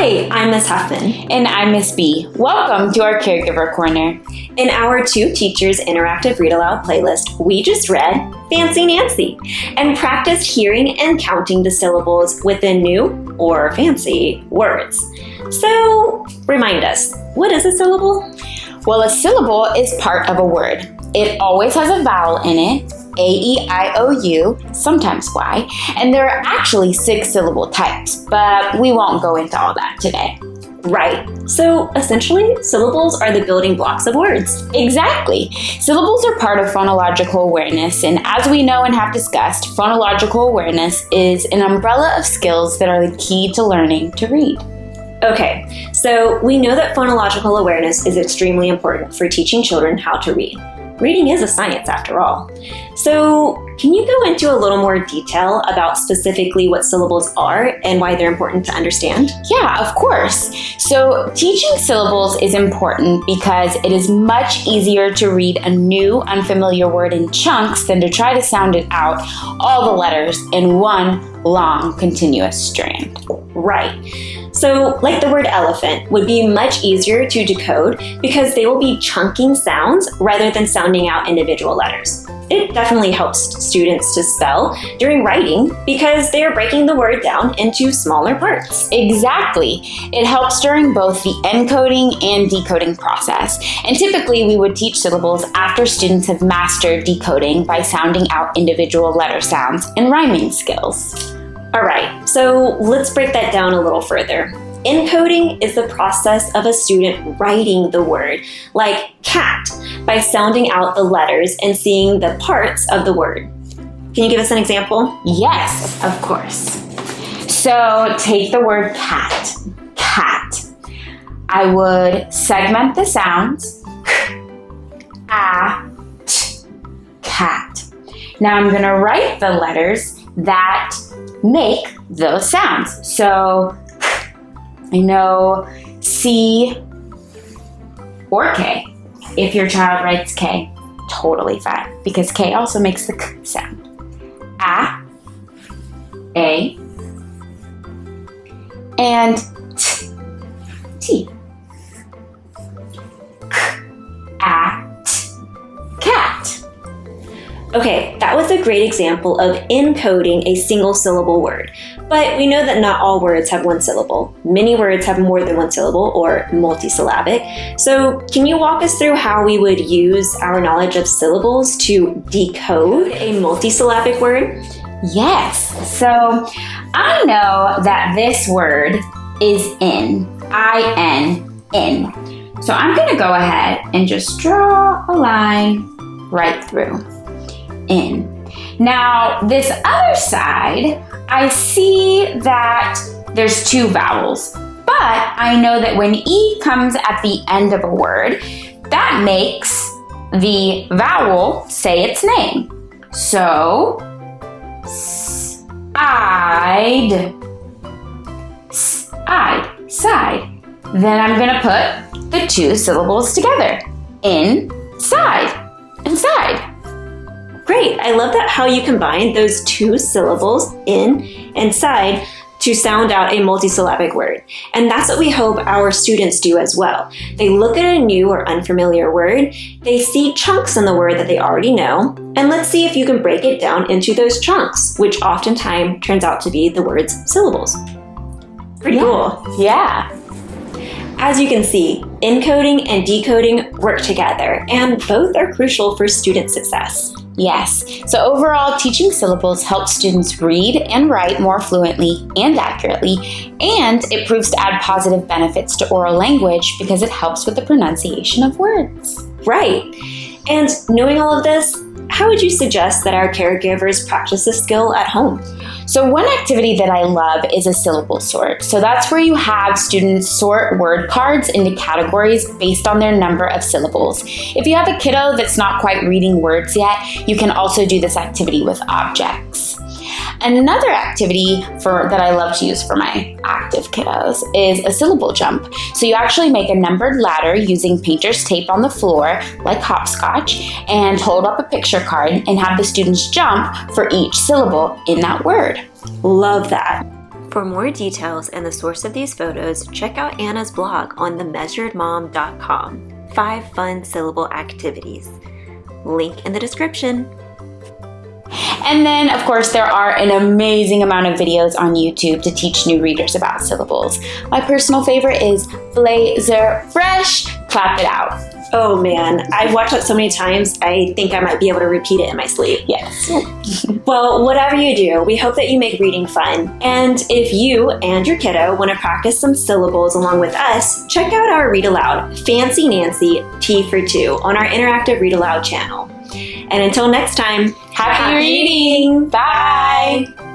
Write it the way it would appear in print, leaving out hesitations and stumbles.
Hi, I'm Miss Huffman. And I'm Miss B. Welcome to our Caregiver Corner. In our Two Teachers Interactive Read Aloud playlist, we just read Fancy Nancy and practiced hearing and counting the syllables within new or fancy words. So, remind us, what is a syllable? Well, a syllable is part of a word. It always has a vowel in it, A, E, I, O, U, sometimes Y, and there are actually 6 syllable types, but we won't go into all that today. Right. So, essentially, syllables are the building blocks of words. Exactly. Syllables are part of phonological awareness, and as we know and have discussed, phonological awareness is an umbrella of skills that are the key to learning to read. Okay, so we know that phonological awareness is extremely important for teaching children how to read. Reading is a science after all. So, can you go into a little more detail about specifically what syllables are and why they're important to understand? Yeah, of course. So, teaching syllables is important because it is much easier to read a new, unfamiliar word in chunks than to try to sound it out, all the letters, in one long, continuous strand. Right. So, like the word elephant would be much easier to decode because they will be chunking sounds rather than sounding out individual letters. It definitely helps students to spell during writing because they are breaking the word down into smaller parts. Exactly. It helps during both the encoding and decoding process. And typically we would teach syllables after students have mastered decoding by sounding out individual letter sounds and rhyming skills. All right, so let's break that down a little further. Encoding is the process of a student writing the word, like cat, by sounding out the letters and seeing the parts of the word. Can you give us an example? Yes, of course. So take the word cat. Cat. I would segment the sounds. K, cat. Now I'm going to write the letters that make those sounds. So I know C or K. If your child writes K, totally fine, because K also makes the K sound. A, and T. Cat. Okay, that was a great example of encoding a single syllable word. But we know that not all words have one syllable. Many words have more than one syllable, or multi-syllabic. So can you walk us through how we would use our knowledge of syllables to decode a multi-syllabic word? Yes. So I know that this word is in. I-N, in. So I'm going to go ahead and just draw a line right through. In. Now, this other side, I see that there's 2 vowels, but I know that when E comes at the end of a word, that makes the vowel say its name. So, side, side. Then I'm going to put the 2 syllables together. Inside, inside. Great, I love that how you combine those 2 syllables, in and side, to sound out a multi-syllabic word. And that's what we hope our students do as well. They look at a new or unfamiliar word, they see chunks in the word that they already know, and let's see if you can break it down into those chunks, which oftentimes turns out to be the word's syllables. Pretty cool. Yeah. As you can see, encoding and decoding work together, and both are crucial for student success. Yes. So overall, teaching syllables helps students read and write more fluently and accurately, and it proves to add positive benefits to oral language because it helps with the pronunciation of words. Right. And knowing all of this, how would you suggest that our caregivers practice this skill at home? So one activity that I love is a syllable sort. So that's where you have students sort word cards into categories based on their number of syllables. If you have a kiddo that's not quite reading words yet, you can also do this activity with objects. Another activity that I love to use for my active kiddos is a syllable jump. So you actually make a numbered ladder using painter's tape on the floor, like hopscotch, and hold up a picture card and have the students jump for each syllable in that word. Love that. For more details and the source of these photos, check out Anna's blog on themeasuredmom.com. 5 fun syllable activities. Link in the description. And then, of course, there are an amazing amount of videos on YouTube to teach new readers about syllables. My personal favorite is Blazer Fresh. Clap it out. Oh man, I've watched that so many times, I think I might be able to repeat it in my sleep. Yes. Well, whatever you do, we hope that you make reading fun. And if you and your kiddo want to practice some syllables along with us, check out our Read Aloud, Fancy Nancy T for 2 on our interactive Read Aloud channel. And until next time, happy reading! Bye!